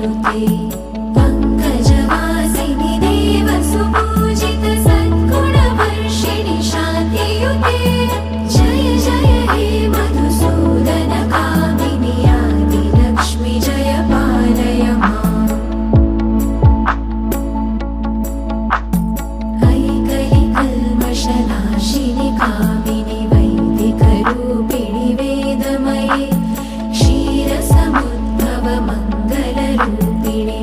नुते पङ्कजवासिनि देवसुपूजित सद्गुणवर्षिणि शान्तियुते जय जय हे मधुसूदन कामिनि आदिलक्ष्मि जय पालय माम् ऐकलिकल्मषनाशिनि कामिनि वैदिकरूपिणि वेदमये क्षीरसमुद्भव मङ्गलरूपिणि